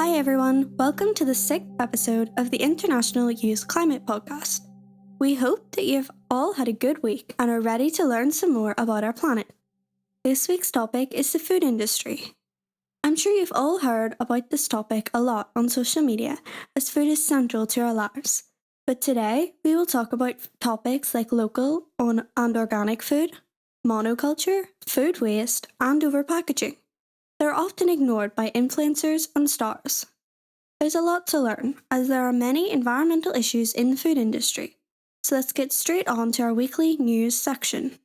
Hi everyone, welcome to the 6th episode of the International Youth Climate Podcast. We hope that you've all had a good week and are ready to learn some more about our planet. This week's topic is the food industry. I'm sure you've all heard about this topic a lot on social media, as food is central to our lives. But today, we will talk about topics like local and organic food, monoculture, food waste, and overpackaging. They're often ignored by influencers and stars. There's a lot to learn, as there are many environmental issues in the food industry. So let's get straight on to our weekly news section.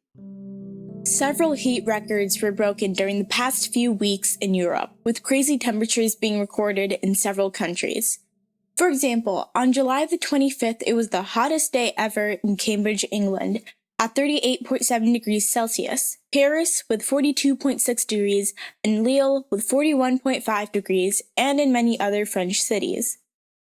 Several heat records were broken during the past few weeks in Europe, with crazy temperatures being recorded in several countries. For example, on July the 25th, it was the hottest day ever in Cambridge, England, at 38.7 degrees Celsius, Paris with 42.6 degrees, and Lille with 41.5 degrees, and in many other French cities.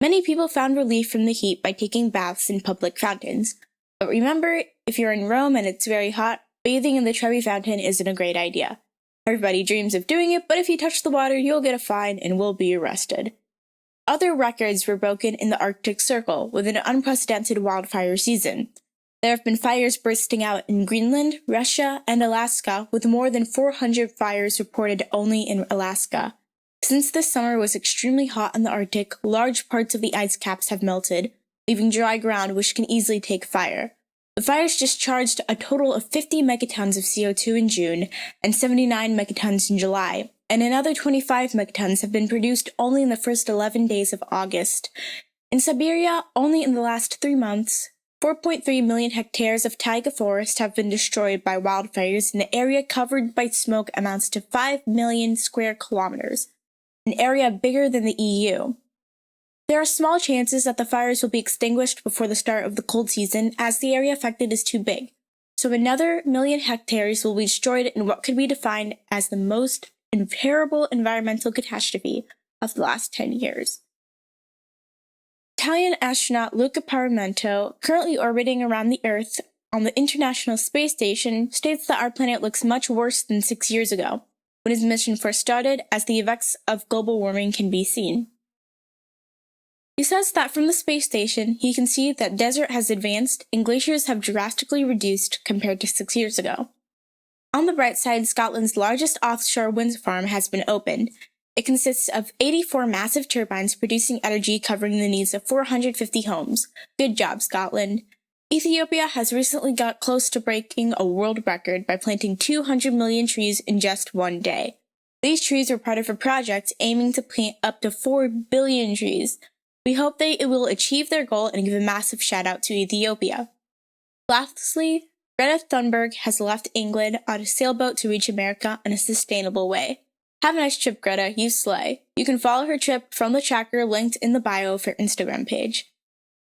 Many people found relief from the heat by taking baths in public fountains. But remember, if you're in Rome and it's very hot, bathing in the Trevi Fountain isn't a great idea. Everybody dreams of doing it, but if you touch the water, you'll get a fine and will be arrested. Other records were broken in the Arctic Circle with an unprecedented wildfire season. There have been fires bursting out in Greenland, Russia, and Alaska, with more than 400 fires reported only in Alaska. Since this summer was extremely hot in the Arctic, large parts of the ice caps have melted, leaving dry ground which can easily take fire. The fires discharged a total of 50 megatons of CO2 in June and 79 megatons in July, and another 25 megatons have been produced only in the first 11 days of August. In Siberia, only in the last 3 months, 4.3 million hectares of taiga forest have been destroyed by wildfires, and the area covered by smoke amounts to 5 million square kilometers, an area bigger than the EU. There are small chances that the fires will be extinguished before the start of the cold season, as the area affected is too big. So another million hectares will be destroyed in what could be defined as the most terrible environmental catastrophe of the last 10 years. Italian astronaut Luca Paramento, currently orbiting around the Earth on the International Space Station, states that our planet looks much worse than 6 years ago, when his mission first started, as the effects of global warming can be seen. He says that from the space station, he can see that desert has advanced and glaciers have drastically reduced compared to 6 years ago. On the bright side, Scotland's largest offshore wind farm has been opened. It consists of 84 massive turbines producing energy covering the needs of 450 homes. Good job, Scotland. Ethiopia has recently got close to breaking a world record by planting 200 million trees in just one day. These trees were part of a project aiming to plant up to 4 billion trees. We hope they will achieve their goal and give a massive shout out to Ethiopia. Lastly, Greta Thunberg has left England on a sailboat to reach America in a sustainable way. Have a nice trip, Greta. You slay. You can follow her trip from the tracker linked in the bio of her Instagram page.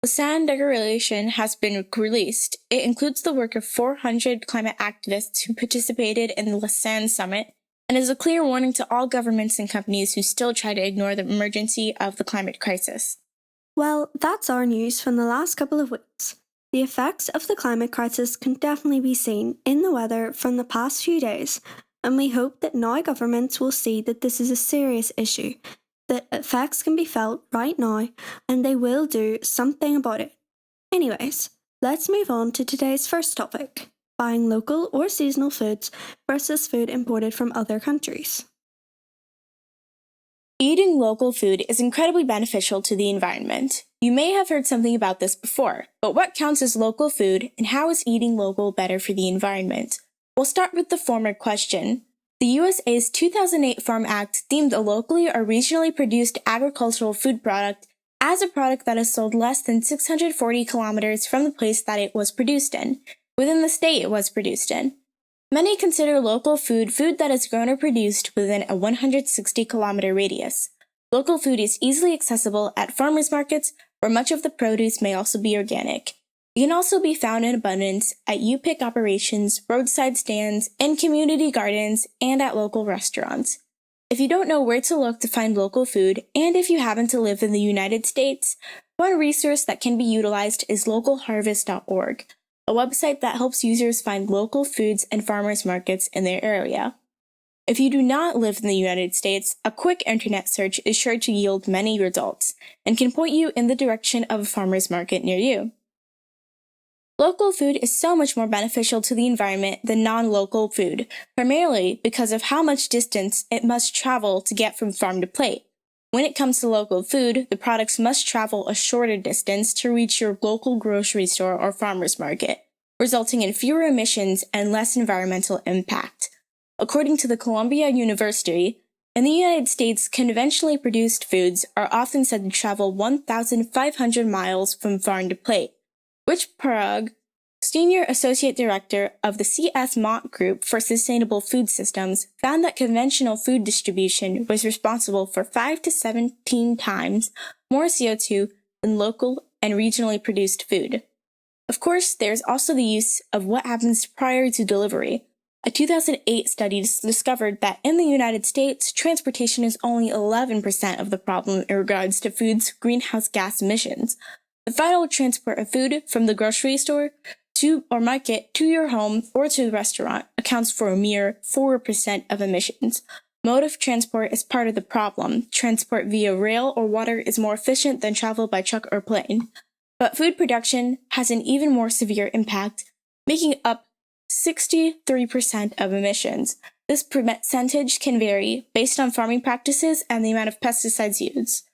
The Lausanne Declaration has been released. It includes the work of 400 climate activists who participated in the Lausanne summit and is a clear warning to all governments and companies who still try to ignore the emergency of the climate crisis. Well, that's our news from the last couple of weeks. The effects of the climate crisis can definitely be seen in the weather from the past few days, and we hope that now governments will see that this is a serious issue, that effects can be felt right now, and they will do something about it. Anyways, let's move on to today's first topic, buying local or seasonal foods versus food imported from other countries. Eating local food is incredibly beneficial to the environment. You may have heard something about this before, but what counts as local food, and how is eating local better for the environment? We'll start with the former question. The USA's 2008 Farm Act deemed a locally or regionally produced agricultural food product as a product that is sold less than 640 kilometers from the place that it was produced in, within the state it was produced in. Many consider local food that is grown or produced within a 160-kilometer radius. Local food is easily accessible at farmers markets, where much of the produce may also be organic. It can also be found in abundance at U-Pick operations, roadside stands, in community gardens, and at local restaurants. If you don't know where to look to find local food, and if you happen to live in the United States, one resource that can be utilized is localharvest.org, a website that helps users find local foods and farmers markets in their area. If you do not live in the United States, a quick internet search is sure to yield many results and can point you in the direction of a farmer's market near you. Local food is so much more beneficial to the environment than non-local food, primarily because of how much distance it must travel to get from farm to plate. When it comes to local food, the products must travel a shorter distance to reach your local grocery store or farmer's market, resulting in fewer emissions and less environmental impact. According to the Columbia University, in the United States, conventionally produced foods are often said to travel 1,500 miles from farm to plate. Which Parag, Senior Associate Director of the C.S. Mott Group for Sustainable Food Systems, found that conventional food distribution was responsible for 5 to 17 times more CO2 than local and regionally produced food. Of course, there's also the use of what happens prior to delivery. A 2008 study discovered that in the United States, transportation is only 11% of the problem in regards to food's greenhouse gas emissions. The final transport of food from the grocery store to or market to your home or to the restaurant accounts for a mere 4% of emissions. Mode of transport is part of the problem. Transport via rail or water is more efficient than travel by truck or plane. But food production has an even more severe impact, making up 63% of emissions. This percentage can vary based on farming practices and the amount of pesticides used.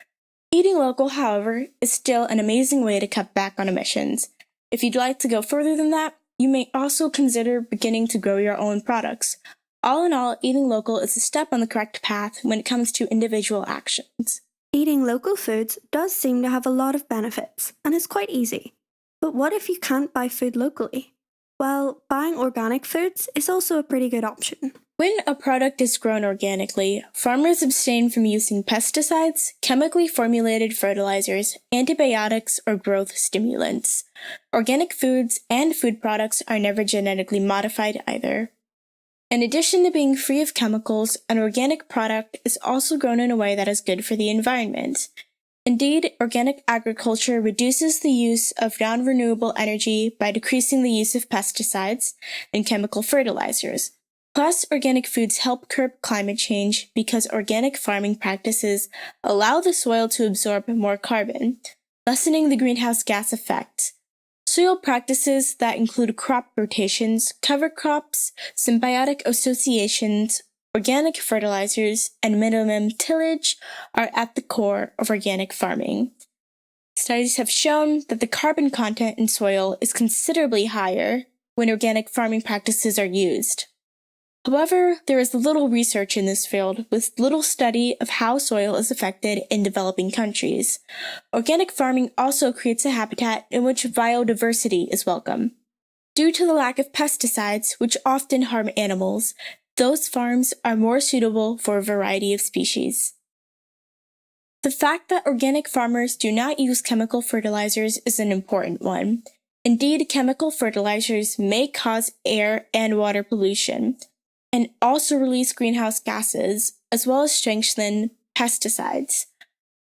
Eating local, however, is still an amazing way to cut back on emissions. If you'd like to go further than that, you may also consider beginning to grow your own products. All in all, eating local is a step on the correct path when it comes to individual actions. Eating local foods does seem to have a lot of benefits, and is quite easy. But what if you can't buy food locally? Well, buying organic foods is also a pretty good option. When a product is grown organically, farmers abstain from using pesticides, chemically formulated fertilizers, antibiotics, or growth stimulants. Organic foods and food products are never genetically modified either. In addition to being free of chemicals, an organic product is also grown in a way that is good for the environment. Indeed, organic agriculture reduces the use of non-renewable energy by decreasing the use of pesticides and chemical fertilizers. Plus, organic foods help curb climate change because organic farming practices allow the soil to absorb more carbon, lessening the greenhouse gas effect. Soil practices that include crop rotations, cover crops, symbiotic associations, organic fertilizers, and minimum tillage are at the core of organic farming. Studies have shown that the carbon content in soil is considerably higher when organic farming practices are used. However, there is little research in this field, with little study of how soil is affected in developing countries. Organic farming also creates a habitat in which biodiversity is welcome. Due to the lack of pesticides, which often harm animals, those farms are more suitable for a variety of species. The fact that organic farmers do not use chemical fertilizers is an important one. Indeed, chemical fertilizers may cause air and water pollution, and also release greenhouse gases, as well as strengthen pesticides.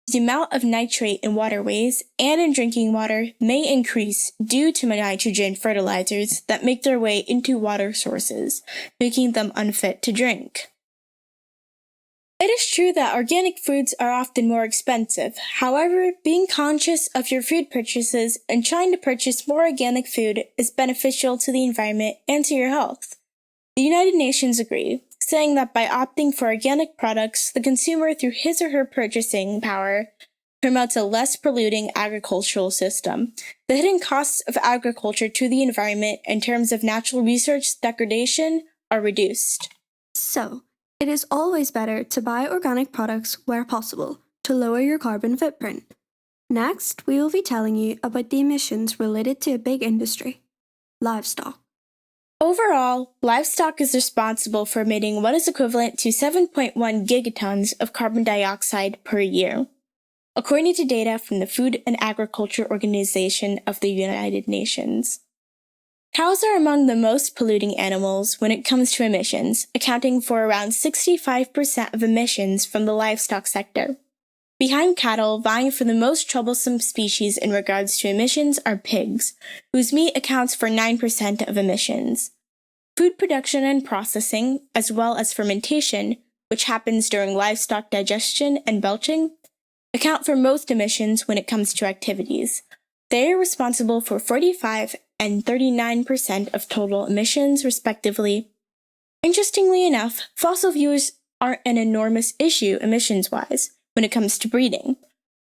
The amount of nitrate in waterways and in drinking water may increase due to nitrogen fertilizers that make their way into water sources, making them unfit to drink. It is true that organic foods are often more expensive. However, being conscious of your food purchases and trying to purchase more organic food is beneficial to the environment and to your health. The United Nations agree, saying that by opting for organic products, the consumer, through his or her purchasing power, promotes a less polluting agricultural system. The hidden costs of agriculture to the environment in terms of natural resource degradation are reduced. So, it is always better to buy organic products where possible to lower your carbon footprint. Next, we will be telling you about the emissions related to a big industry: livestock. Overall, livestock is responsible for emitting what is equivalent to 7.1 gigatons of carbon dioxide per year, according to data from the Food and Agriculture Organization of the United Nations. Cows are among the most polluting animals when it comes to emissions, accounting for around 65% of emissions from the livestock sector. Behind cattle, vying for the most troublesome species in regards to emissions are pigs, whose meat accounts for 9% of emissions. Food production and processing, as well as fermentation, which happens during livestock digestion and belching, account for most emissions when it comes to activities. They are responsible for 45 and 39% of total emissions, respectively. Interestingly enough, fossil fuels aren't an enormous issue emissions-wise when it comes to breeding.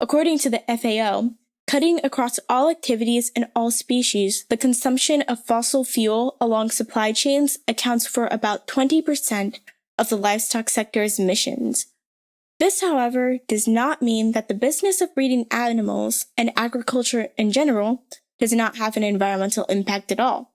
According to the FAO, cutting across all activities and all species, the consumption of fossil fuel along supply chains accounts for about 20% of the livestock sector's emissions. This, however, does not mean that the business of breeding animals and agriculture in general does not have an environmental impact at all.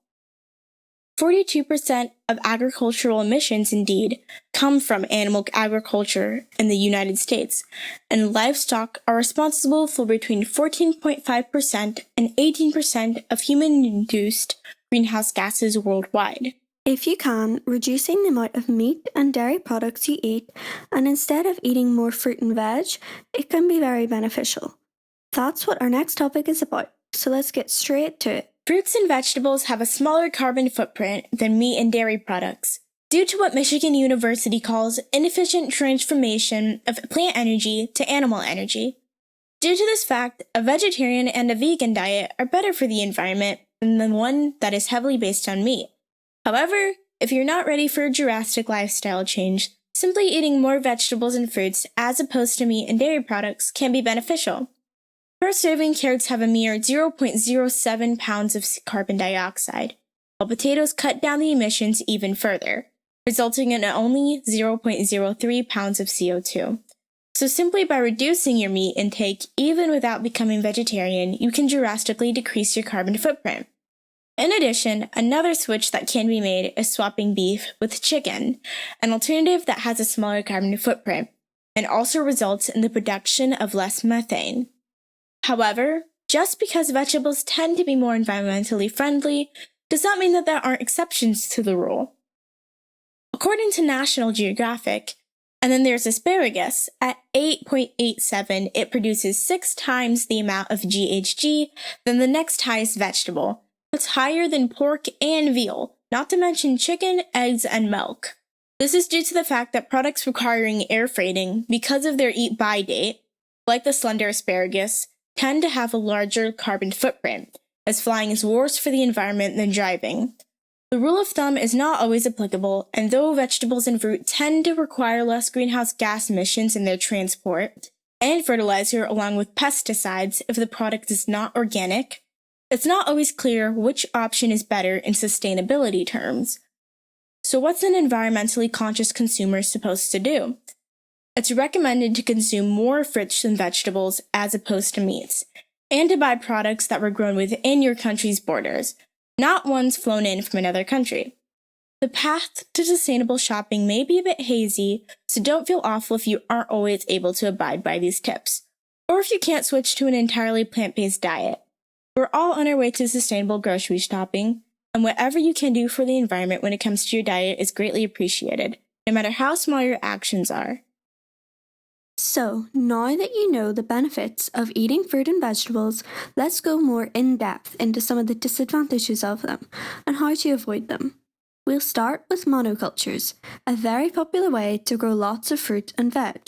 42% of agricultural emissions, indeed, come from animal agriculture in the United States, and livestock are responsible for between 14.5% and 18% of human-induced greenhouse gases worldwide. If you can, reducing the amount of meat and dairy products you eat, and instead of eating more fruit and veg, it can be very beneficial. That's what our next topic is about, so let's get straight to it. Fruits and vegetables have a smaller carbon footprint than meat and dairy products, due to what Michigan University calls inefficient transformation of plant energy to animal energy. Due to this fact, a vegetarian and a vegan diet are better for the environment than the one that is heavily based on meat. However, if you're not ready for a drastic lifestyle change, simply eating more vegetables and fruits as opposed to meat and dairy products can be beneficial. Per serving, carrots have a mere 0.07 pounds of carbon dioxide, while potatoes cut down the emissions even further, resulting in only 0.03 pounds of CO2. So simply by reducing your meat intake, even without becoming vegetarian, you can drastically decrease your carbon footprint. In addition, another switch that can be made is swapping beef with chicken, an alternative that has a smaller carbon footprint, and also results in the production of less methane. However, just because vegetables tend to be more environmentally friendly does not mean that there aren't exceptions to the rule. According to National Geographic, and then there's asparagus, at 8.87 it produces 6 times the amount of GHG than the next highest vegetable. That's higher than pork and veal, not to mention chicken, eggs, and milk. This is due to the fact that products requiring air freighting, because of their eat-by date, like the slender asparagus, tend to have a larger carbon footprint, as flying is worse for the environment than driving. The rule of thumb is not always applicable, and though vegetables and fruit tend to require less greenhouse gas emissions in their transport and fertilizer along with pesticides if the product is not organic, it's not always clear which option is better in sustainability terms. So what's an environmentally conscious consumer supposed to do? It's recommended to consume more fruits and vegetables as opposed to meats, and to buy products that were grown within your country's borders, not ones flown in from another country. The path to sustainable shopping may be a bit hazy, so don't feel awful if you aren't always able to abide by these tips, or if you can't switch to an entirely plant-based diet. We're all on our way to sustainable grocery shopping, and whatever you can do for the environment when it comes to your diet is greatly appreciated, no matter how small your actions are. So, now that you know the benefits of eating fruit and vegetables, let's go more in depth into some of the disadvantages of them and how to avoid them. We'll start with monocultures, a very popular way to grow lots of fruit and veg.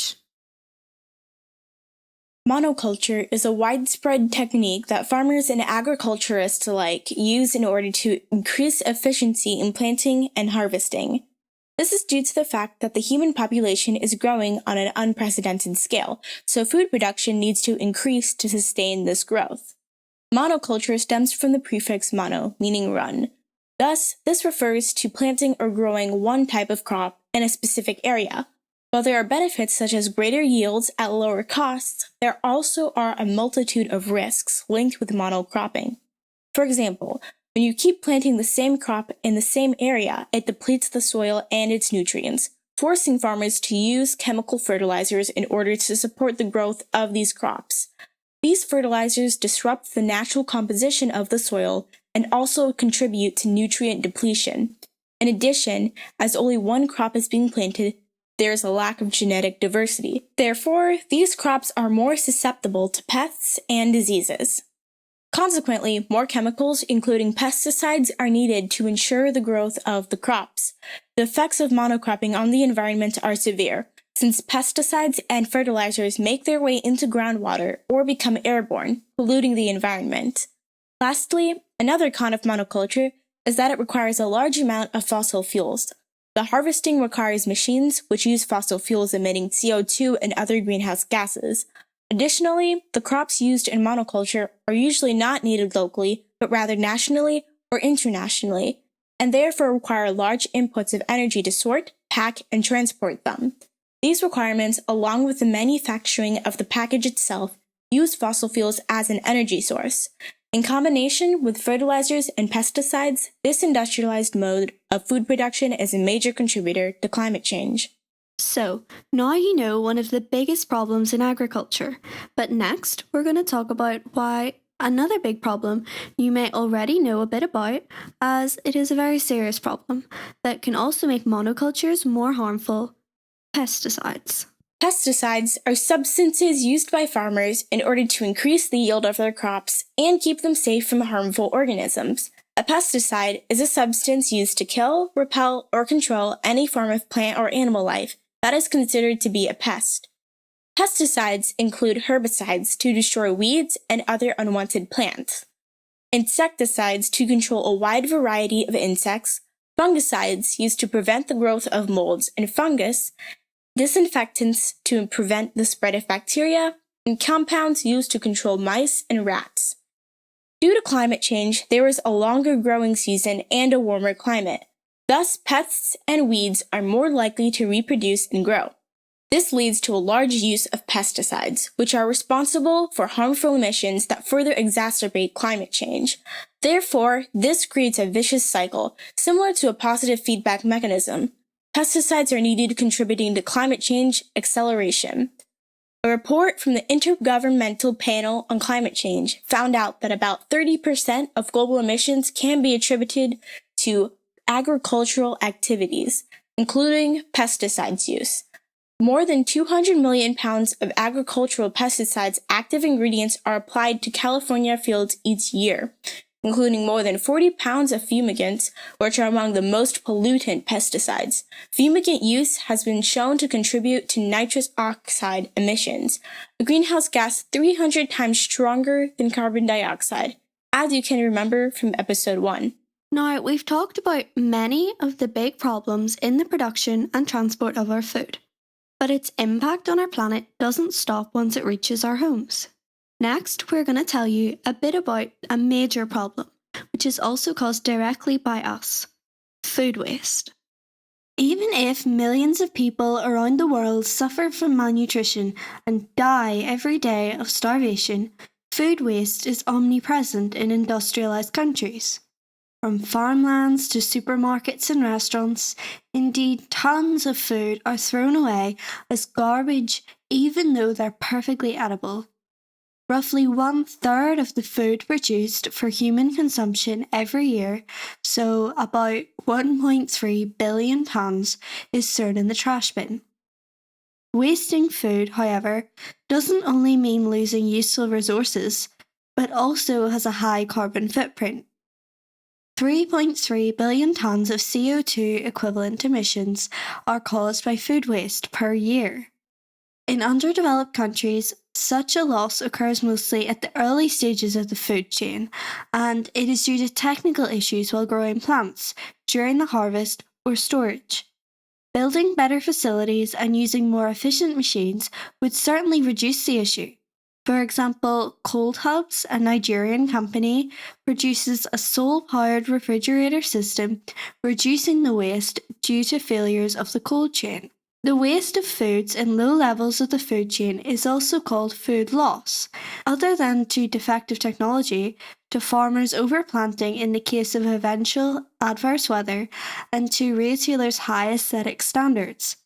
Monoculture is a widespread technique that farmers and agriculturists alike use in order to increase efficiency in planting and harvesting. This is due to the fact that the human population is growing on an unprecedented scale, so food production needs to increase to sustain this growth. Monoculture stems from the prefix mono, meaning one. Thus, this refers to planting or growing one type of crop in a specific area. While there are benefits such as greater yields at lower costs, there also are a multitude of risks linked with monocropping. For example, when you keep planting the same crop in the same area, it depletes the soil and its nutrients, forcing farmers to use chemical fertilizers in order to support the growth of these crops. These fertilizers disrupt the natural composition of the soil and also contribute to nutrient depletion. In addition, as only one crop is being planted, there is a lack of genetic diversity. Therefore, these crops are more susceptible to pests and diseases. Consequently, more chemicals, including pesticides, are needed to ensure the growth of the crops. The effects of monocropping on the environment are severe, since pesticides and fertilizers make their way into groundwater or become airborne, polluting the environment. Lastly, another con of monoculture is that it requires a large amount of fossil fuels. The harvesting requires machines which use fossil fuels emitting CO2 and other greenhouse gases. Additionally, the crops used in monoculture are usually not needed locally, but rather nationally or internationally, and therefore require large inputs of energy to sort, pack, and transport them. These requirements, along with the manufacturing of the package itself, use fossil fuels as an energy source. In combination with fertilizers and pesticides, this industrialized mode of food production is a major contributor to climate change. So, now you know one of the biggest problems in agriculture, but next we're going to talk about why another big problem you may already know a bit about, as it is a very serious problem that can also make monocultures more harmful: pesticides. Pesticides are substances used by farmers in order to increase the yield of their crops and keep them safe from harmful organisms. A pesticide is a substance used to kill, repel, or control any form of plant or animal life that is considered to be a pest. Pesticides include herbicides to destroy weeds and other unwanted plants, insecticides to control a wide variety of insects, fungicides used to prevent the growth of molds and fungus, disinfectants to prevent the spread of bacteria, and compounds used to control mice and rats. Due to climate change, there is a longer growing season and a warmer climate. Thus, pests and weeds are more likely to reproduce and grow. This leads to a large use of pesticides, which are responsible for harmful emissions that further exacerbate climate change. Therefore, this creates a vicious cycle, similar to a positive feedback mechanism. Pesticides are needed contributing to climate change acceleration. A report from the Intergovernmental Panel on Climate Change found out that about 30% of global emissions can be attributed to agricultural activities, including pesticides use. More than 200 million pounds of agricultural pesticides active ingredients are applied to California fields each year, including more than 40 pounds of fumigants, which are among the most pollutant pesticides. Fumigant use has been shown to contribute to nitrous oxide emissions, a greenhouse gas 300 times stronger than carbon dioxide, as you can remember from episode 1. Now, we've talked about many of the big problems in the production and transport of our food, but its impact on our planet doesn't stop once it reaches our homes. Next, we're going to tell you a bit about a major problem, which is also caused directly by us: food waste. Even if millions of people around the world suffer from malnutrition and die every day of starvation, food waste is omnipresent in industrialized countries. From farmlands to supermarkets and restaurants, indeed tons of food are thrown away as garbage even though they're perfectly edible. Roughly 1/3 of the food produced for human consumption every year, so about 1.3 billion tons, is thrown in the trash bin. Wasting food, however, doesn't only mean losing useful resources, but also has a high carbon footprint. 3.3 billion tons of CO2 equivalent emissions are caused by food waste per year. In underdeveloped countries, such a loss occurs mostly at the early stages of the food chain, and it is due to technical issues while growing plants, during the harvest, or storage. Building better facilities and using more efficient machines would certainly reduce the issue. For example, Cold Hubs, a Nigerian company, produces a solar-powered refrigerator system, reducing the waste due to failures of the cold chain. The waste of foods in low levels of the food chain is also called food loss, other than to defective technology, to farmers overplanting in the case of eventual adverse weather, and to retailers' high aesthetic standards.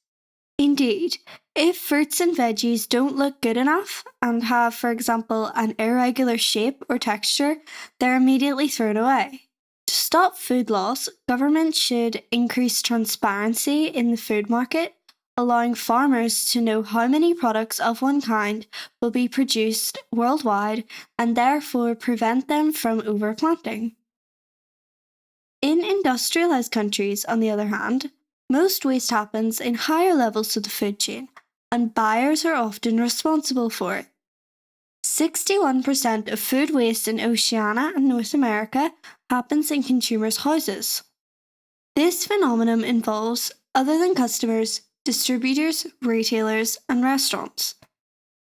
Indeed, if fruits and veggies don't look good enough and have, for example, an irregular shape or texture, they're immediately thrown away. To stop food loss, governments should increase transparency in the food market, allowing farmers to know how many products of one kind will be produced worldwide and therefore prevent them from overplanting. In industrialized countries, on the other hand, most waste happens in higher levels of the food chain, and buyers are often responsible for it. 61% of food waste in Oceania and North America happens in consumers' houses. This phenomenon involves, other than customers, distributors, retailers, and restaurants.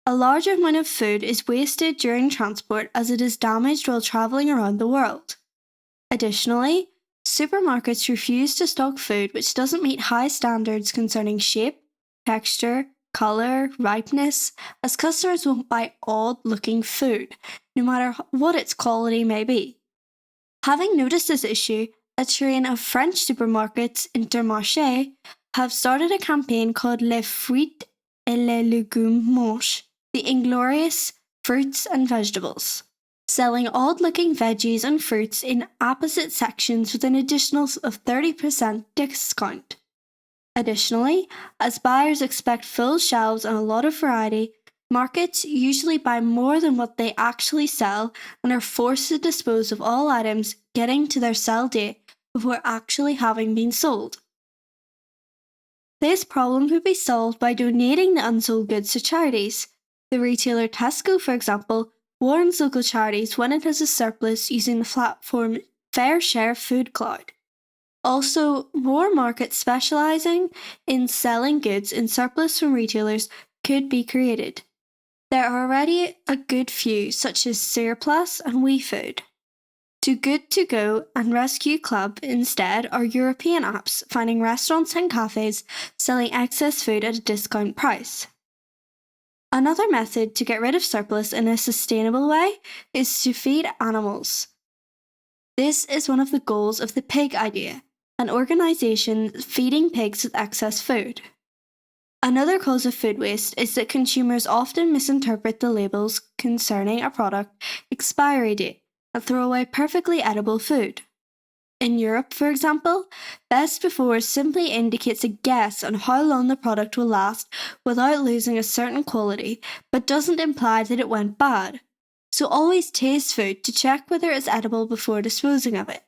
A large amount of food is wasted during transport as it is damaged while travelling around the world. Additionally, supermarkets refuse to stock food which doesn't meet high standards concerning shape, texture, colour, ripeness, as customers won't buy odd-looking food, no matter what its quality may be. Having noticed this issue, a chain of French supermarkets, Intermarché, have started a campaign called Les Fruits et les Légumes Moches, the inglorious fruits and vegetables, selling odd-looking veggies and fruits in opposite sections with an additional of 30% discount. Additionally, as buyers expect full shelves and a lot of variety, markets usually buy more than what they actually sell and are forced to dispose of all items getting to their sell date before actually having been sold. This problem could be solved by donating the unsold goods to charities. The retailer Tesco, for example, warns local charities when it has a surplus using the platform Fair Share Food Cloud. Also, more markets specialising in selling goods in surplus from retailers could be created. There are already a good few, such as Surplus and WeFood. Too Good To Go and Rescue Club instead are European apps finding restaurants and cafes selling excess food at a discount price. Another method to get rid of surplus in a sustainable way is to feed animals. This is one of the goals of the Pig Idea, an organisation feeding pigs with excess food. Another cause of food waste is that consumers often misinterpret the labels concerning a product expiry date and throw away perfectly edible food. In Europe, for example, best before simply indicates a guess on how long the product will last without losing a certain quality, but doesn't imply that it went bad. So always taste food to check whether it's edible before disposing of it.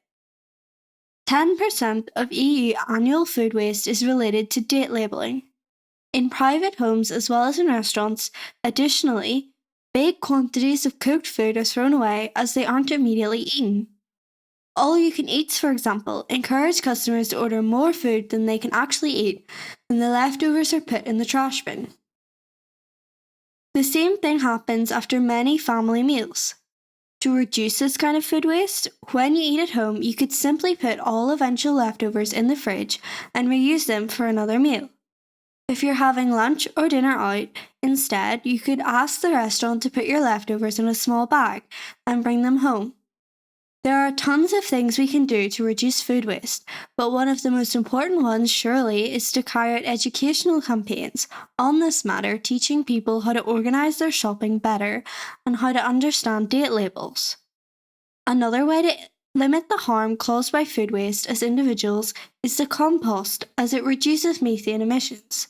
10% of EU annual food waste is related to date labelling. In private homes as well as in restaurants, additionally, big quantities of cooked food are thrown away as they aren't immediately eaten. All-you-can-eats, for example, encourage customers to order more food than they can actually eat, and the leftovers are put in the trash bin. The same thing happens after many family meals. To reduce this kind of food waste, when you eat at home, you could simply put all eventual leftovers in the fridge and reuse them for another meal. If you're having lunch or dinner out, instead, you could ask the restaurant to put your leftovers in a small bag and bring them home. There are tons of things we can do to reduce food waste, but one of the most important ones surely is to carry out educational campaigns on this matter, teaching people how to organise their shopping better and how to understand date labels. Another way to limit the harm caused by food waste as individuals is to compost, as it reduces methane emissions.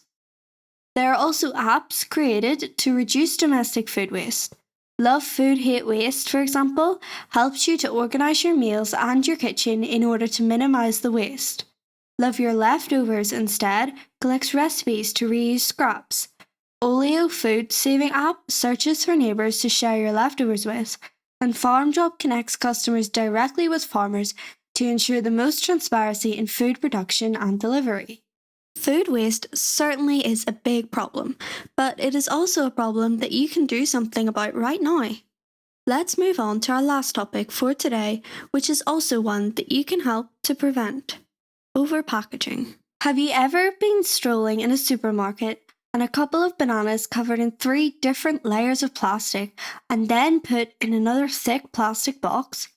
There are also apps created to reduce domestic food waste. Love Food Hate Waste, for example, helps you to organise your meals and your kitchen in order to minimise the waste. Love Your Leftovers instead collects recipes to reuse scraps. Oleo Food Saving app searches for neighbours to share your leftovers with, and FarmJob connects customers directly with farmers to ensure the most transparency in food production and delivery. Food waste certainly is a big problem, but it is also a problem that you can do something about right now. Let's move on to our last topic for today, which is also one that you can help to prevent: overpackaging. Have you ever been strolling in a supermarket and a couple of bananas covered in 3 different layers of plastic and then put in another thick plastic box?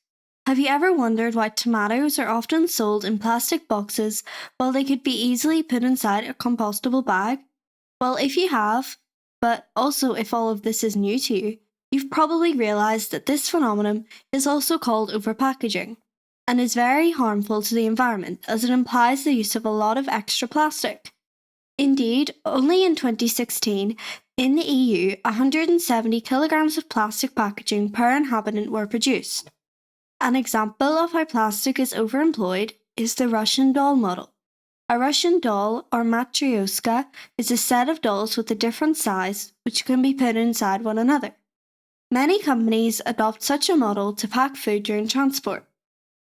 Have you ever wondered why tomatoes are often sold in plastic boxes while they could be easily put inside a compostable bag? Well, if you have, but also if all of this is new to you, you've probably realised that this phenomenon is also called overpackaging and is very harmful to the environment as it implies the use of a lot of extra plastic. Indeed, only in 2016, in the EU, 170 kilograms of plastic packaging per inhabitant were produced. An example of how plastic is overemployed is the Russian doll model. A Russian doll, or matryoshka, is a set of dolls with a different size which can be put inside one another. Many companies adopt such a model to pack food during transport.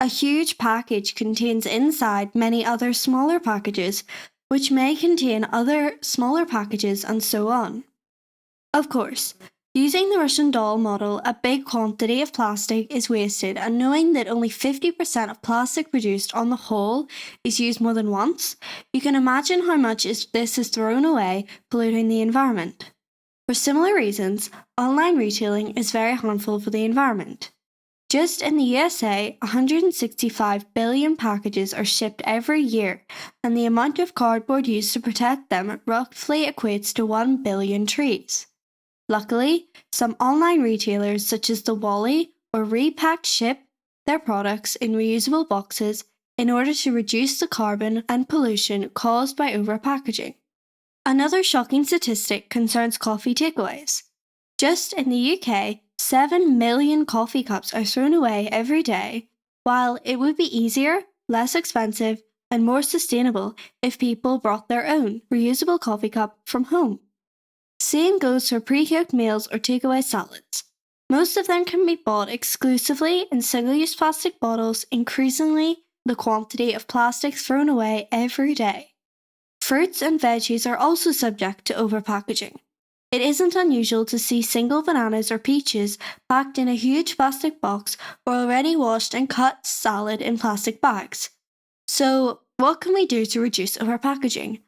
A huge package contains inside many other smaller packages, which may contain other smaller packages, and so on. Of course, using the Russian doll model, a big quantity of plastic is wasted, and knowing that only 50% of plastic produced on the whole is used more than once, you can imagine how much this is thrown away, polluting the environment. For similar reasons, online retailing is very harmful for the environment. Just in the USA, 165 billion packages are shipped every year, and the amount of cardboard used to protect them roughly equates to 1 billion trees. Luckily, some online retailers such as the Wally or Repacked ship their products in reusable boxes in order to reduce the carbon and pollution caused by overpackaging. Another shocking statistic concerns coffee takeaways. Just in the UK, 7 million coffee cups are thrown away every day, while it would be easier, less expensive, and more sustainable if people brought their own reusable coffee cup from home. Same goes for pre-cooked meals or takeaway salads. Most of them can be bought exclusively in single-use plastic bottles, increasingly the quantity of plastic thrown away every day. Fruits and veggies are also subject to overpackaging. It isn't unusual to see single bananas or peaches packed in a huge plastic box or already washed and cut salad in plastic bags. So, what can we do to reduce overpackaging?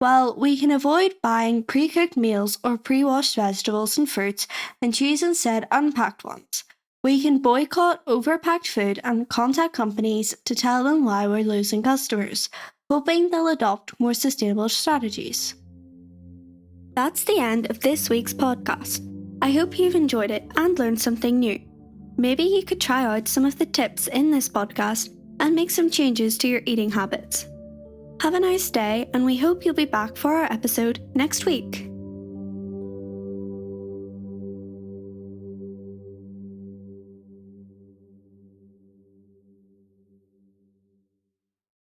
Well, we can avoid buying pre-cooked meals or pre-washed vegetables and fruits and choose instead unpacked ones. We can boycott overpacked food and contact companies to tell them why we're losing customers, hoping they'll adopt more sustainable strategies. That's the end of this week's podcast. I hope you've enjoyed it and learned something new. Maybe you could try out some of the tips in this podcast and make some changes to your eating habits. Have a nice day, and we hope you'll be back for our episode next week.